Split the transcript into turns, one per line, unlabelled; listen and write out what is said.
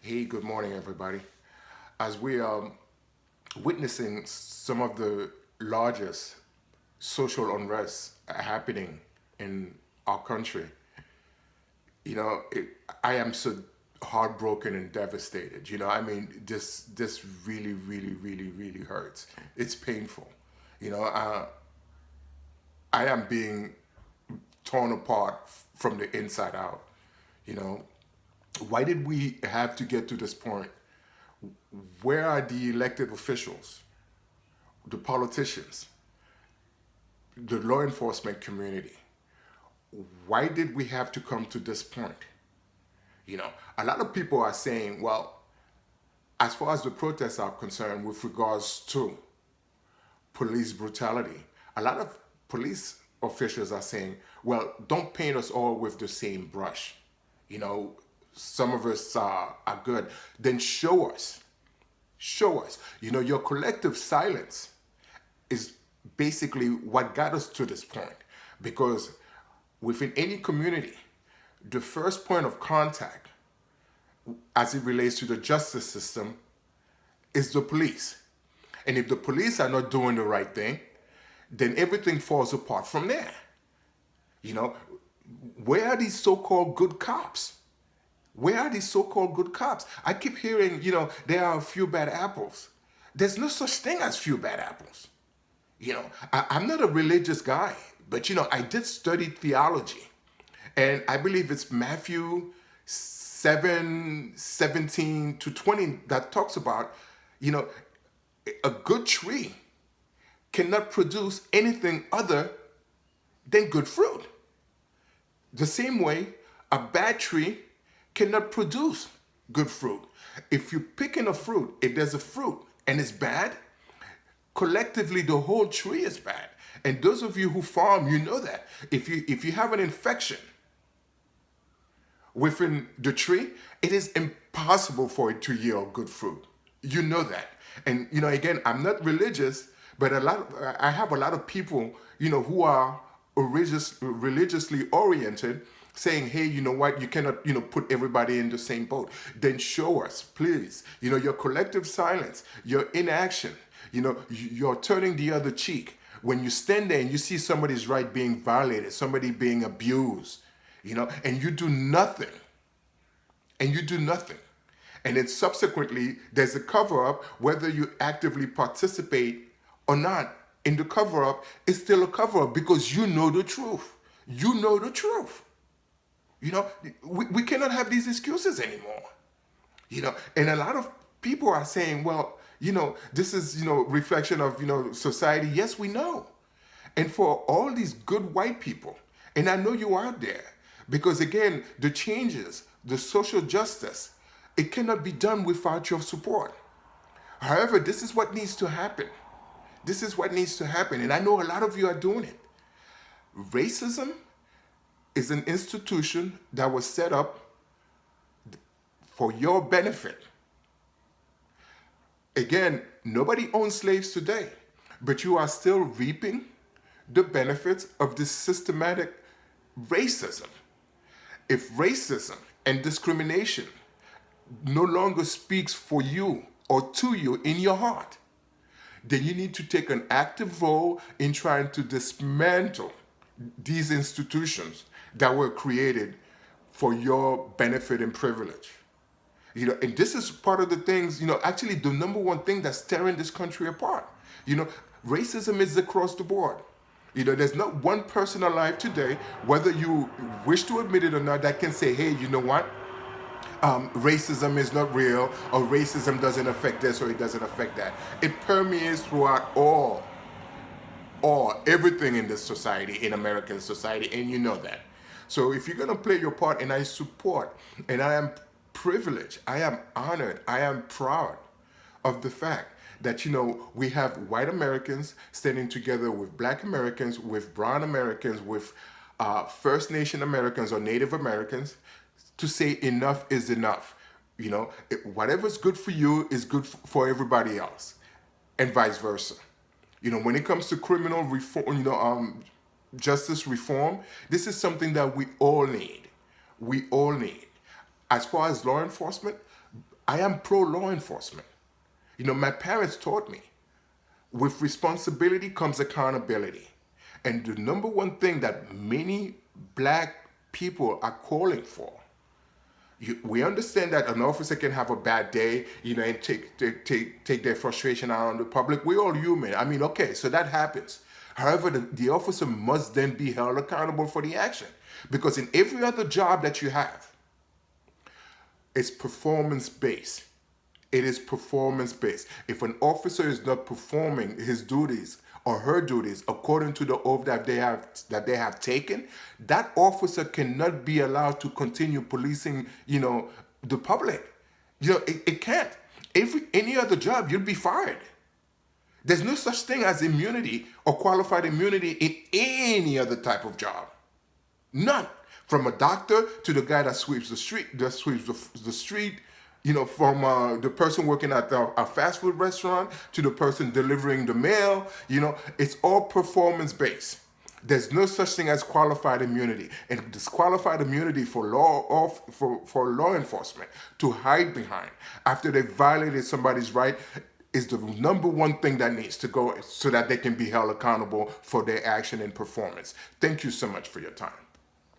Hey, good morning, everybody. As we are witnessing some of the largest social unrest happening in our country, you know, it, I am so heartbroken and devastated. I mean, this really, really, really, really hurts. It's painful. You know, I am being torn apart from the inside out. You know, why did we have to get to this point? Where are the elected officials, the politicians, the law enforcement community? Why did we have to come to this point? A lot of people are saying, well, as far as the protests are concerned with regards to police brutality, a lot of police officials are saying, well, don't paint us all with the same brush. You know, some of us are good. Then show us. Show us. Your collective silence is basically what got us to this point. Because within any community, the first point of contact as it relates to the justice system is the police. And if the police are not doing the right thing, then everything falls apart from there. You know, where are these so called good cops? Where are these so called good cops? I keep hearing, there are a few bad apples. There's no such thing as few bad apples. I'm not a religious guy, but I did study theology. And I believe it's Matthew 7:17 to 20 that talks about, you know, a good tree cannot produce anything other than good fruit. The same way, a bad tree cannot produce good fruit. If you're picking a fruit, if there's a fruit and it's bad, collectively the whole tree is bad. And those of you who farm, you know that. If you have an infection within the tree, it is impossible for it to yield good fruit. You know that. And again, I'm not religious, but I have a lot of people, who are religiously oriented, saying, hey, you know what, you cannot, put everybody in the same boat. Then show us, please, your collective silence, your inaction, you're turning the other cheek. When you stand there and you see somebody's right being violated, somebody being abused, and you do nothing, and you do nothing. And then subsequently, there's a cover up, whether you actively participate or not. In the cover up, it's still a cover up because you know the truth. You know the truth. We cannot have these excuses anymore. And a lot of people are saying, well, this is, reflection of, society. Yes, we know. And for all these good white people, and I know you out there, because again, the changes, the social justice, it cannot be done without your support. However, this is what needs to happen. This is what needs to happen. And I know a lot of you are doing it. Racism is an institution that was set up for your benefit. Again, nobody owns slaves today, but you are still reaping the benefits of this systematic racism. If racism and discrimination no longer speaks for you or to you in your heart, then you need to take an active role in trying to dismantle these institutions that were created for your benefit and privilege. And this is part of the things, actually the number one thing that's tearing this country apart. Racism is across the board. There's not one person alive today, whether you wish to admit it or not, that can say, hey, you know what? Racism is not real, or racism doesn't affect this, or it doesn't affect that. It permeates throughout everything in this society, in American society, and you know that. So if you're gonna play your part, and I support, and I am privileged, I am honored, I am proud of the fact that we have white Americans standing together with black Americans, with brown Americans, with First Nation Americans or Native Americans, to say enough is enough. Whatever's good for you is good for everybody else, and vice versa. When it comes to criminal reform, justice reform, this is something that we all need. We all need. As far as law enforcement, I am pro law enforcement. You know, my parents taught me with responsibility comes accountability. And the number one thing that many black people are calling for, we understand that an officer can have a bad day, you know, and take their frustration out on the public. We're all human. I mean, okay, so that happens. However, the officer must then be held accountable for the action. Because in every other job that you have, it's performance based. It is performance based. If an officer is not performing his duties or her duties according to the oath that they have taken, that officer cannot be allowed to continue policing, you know, the public. You know, it can't. Any other job, you'd be fired. There's no such thing as immunity or qualified immunity in any other type of job. None. From a doctor to the guy that sweeps the street, the street, you know, from the person working at a fast food restaurant to the person delivering the mail, you know, it's all performance based. There's no such thing as qualified immunity, and disqualified immunity for law enforcement to hide behind after they violated somebody's right is the number one thing that needs to go so that they can be held accountable for their action and performance. Thank you so much for your time.